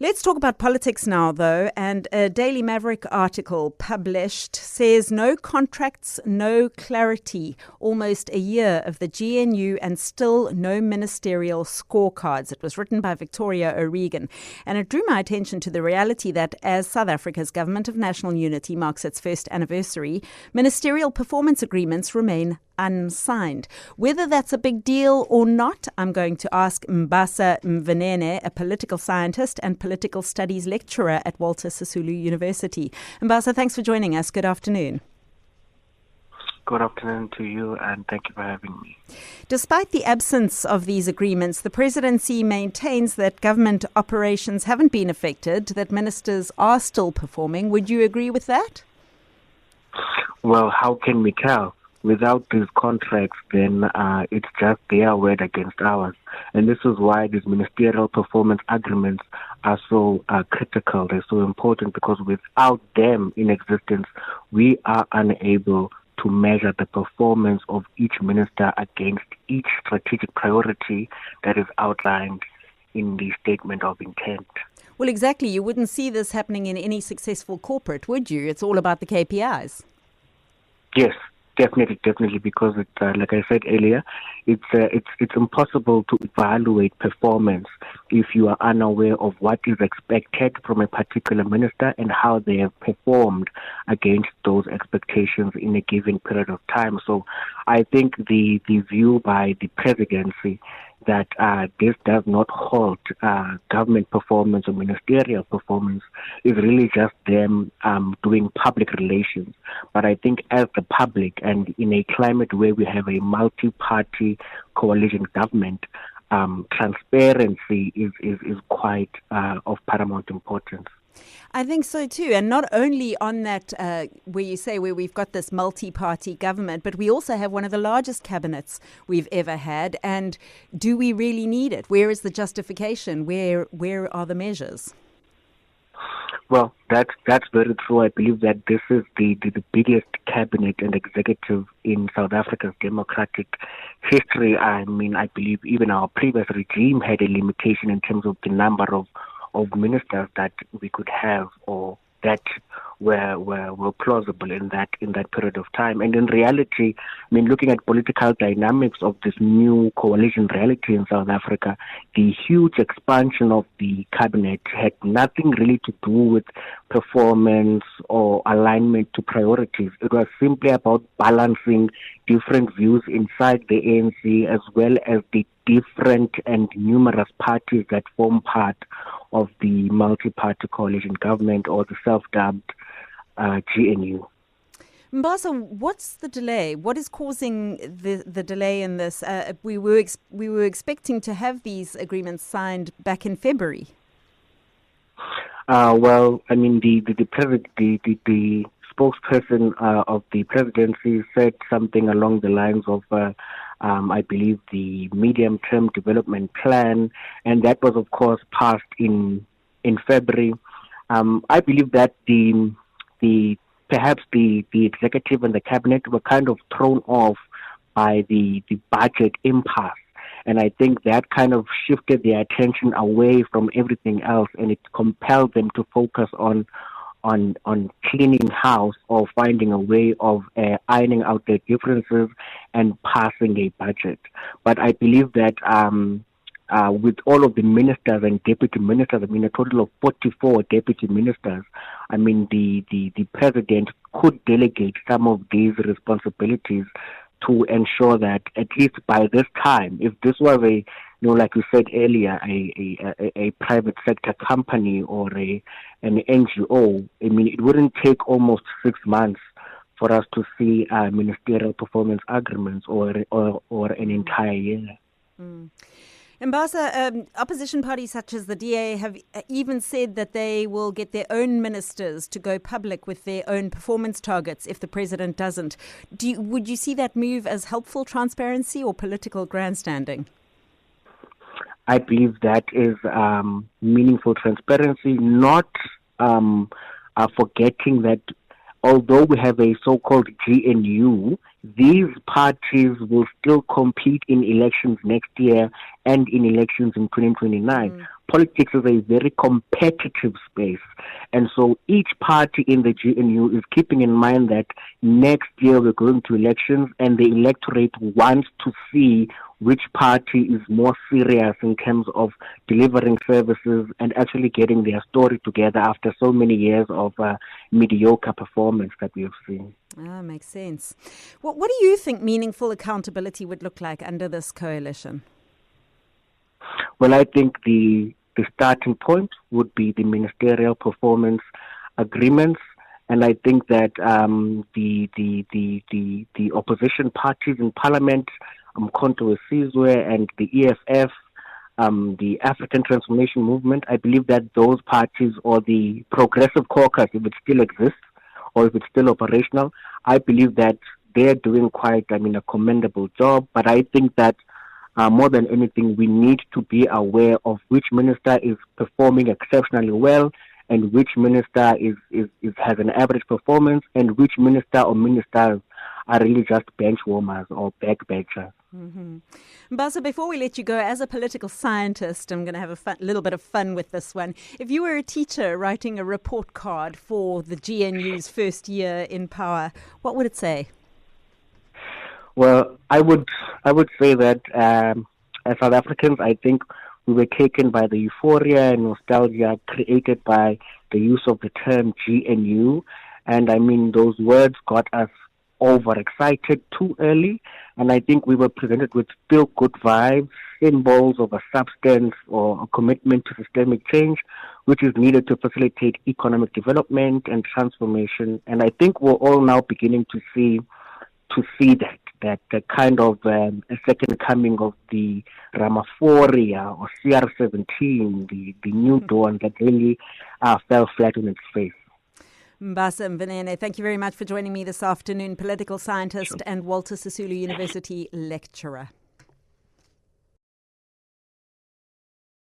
Let's talk about politics now, though. And a Daily Maverick article published says no contracts, no clarity. Almost a year of the GNU and still no ministerial scorecards. It was written by Victoria O'Regan. And it drew my attention to the reality that as South Africa's Government of National Unity marks its first anniversary, ministerial performance agreements remain unsigned. Whether that's a big deal or not, I'm going to ask Mbasa Mvenene, a political scientist and political studies lecturer at Walter Sisulu University. Mbasa, thanks for joining us. Good afternoon. Good afternoon to you, and thank you for having me. Despite the absence of these agreements, the presidency maintains that government operations haven't been affected, that ministers are still performing. Would you agree with that? Well, how can we tell? Without these contracts, then it's just their word against ours. And this is why these ministerial performance agreements are so critical. They're so important because without them in existence, we are unable to measure the performance of each minister against each strategic priority that is outlined in the statement of intent. Well, exactly. You wouldn't see this happening in any successful corporate, would you? It's all about the KPIs. Yes. Definitely, because like I said earlier, it's impossible to evaluate performance if you are unaware of what is expected from a particular minister and how they have performed against those expectations in a given period of time. So I think the view by the presidency that this does not halt government performance or ministerial performance is really just them doing public relations. But I think as the public and in a climate where we have a multi-party coalition government, transparency is quite of paramount importance. I think so too. And not only on that, where we've got this multi-party government, but we also have one of the largest cabinets we've ever had. And do we really need it? Where is the justification? Where are the measures? Well, that's very true. I believe that this is the biggest cabinet and executive in South Africa's democratic history. I mean, I believe even our previous regime had a limitation in terms of the number of ministers that we could have or that were plausible in that period of time. And in reality, I mean, looking at political dynamics of this new coalition reality in South Africa, the huge expansion of the cabinet had nothing really to do with performance or alignment to priorities. It was simply about balancing different views inside the ANC as well as the different and numerous parties that form part of the multi-party coalition government or the self-dubbed GNU. Mbasa, what's the delay? What is causing the delay in this? We were expecting to have these agreements signed back in February. Well, I mean, the spokesperson of the presidency said something along the lines of, I believe, the medium-term development plan, and that was, of course, passed in February. I believe that perhaps the executive and the cabinet were kind of thrown off by the budget impasse. And I think that kind of shifted their attention away from everything else, and it compelled them to focus on cleaning house or finding a way of ironing out their differences and passing a budget. But I believe that with all of the ministers and deputy ministers, I mean a total of 44 deputy ministers, I mean the president could delegate some of these responsibilities to ensure that at least by this time, if this was like you said earlier, a private sector company or an NGO, I mean, it wouldn't take almost 6 months for us to see ministerial performance agreements or an entire year. Mm. Mbasa, opposition parties such as the DA have even said that they will get their own ministers to go public with their own performance targets if the president doesn't. Would you see that move as helpful transparency or political grandstanding? I believe that is meaningful transparency, not forgetting that although we have a so-called GNU, these parties will still compete in elections next year and in elections in 2029. Politics is a very competitive space. And so each party in the GNU is keeping in mind that next year we're going to elections and the electorate wants to see which party is more serious in terms of delivering services and actually getting their story together after so many years of mediocre performance that we have seen. Makes sense. What do you think meaningful accountability would look like under this coalition? Well, I think the starting point would be the ministerial performance agreements, and I think that the opposition parties in Parliament, Mkhonto weSizwe and the EFF, the African Transformation Movement, I believe that those parties, or the Progressive Caucus, if it still exists, or if it's still operational, I believe that they're doing quite, a commendable job. But I think that more than anything, we need to be aware of which minister is performing exceptionally well and which minister has an average performance and which minister or ministers are really just bench warmers or backbenchers. Mbasa, before we let you go, as a political scientist, I'm going to have a little bit of fun with this one. If you were a teacher writing a report card for the GNU's first year in power, what would it say? Well, I would say that as South Africans, I think we were taken by the euphoria and nostalgia created by the use of the term GNU. And those words got us overexcited too early. And I think we were presented with still good vibes, symbols of a substance or a commitment to systemic change, which is needed to facilitate economic development and transformation. And I think we're all now beginning to see that the kind of a second coming of the Ramaphoria or CR17, the new dawn that really fell flat on its face. Mbasa Mvinene, thank you very much for joining me this afternoon, political scientist and Walter Sisulu University lecturer.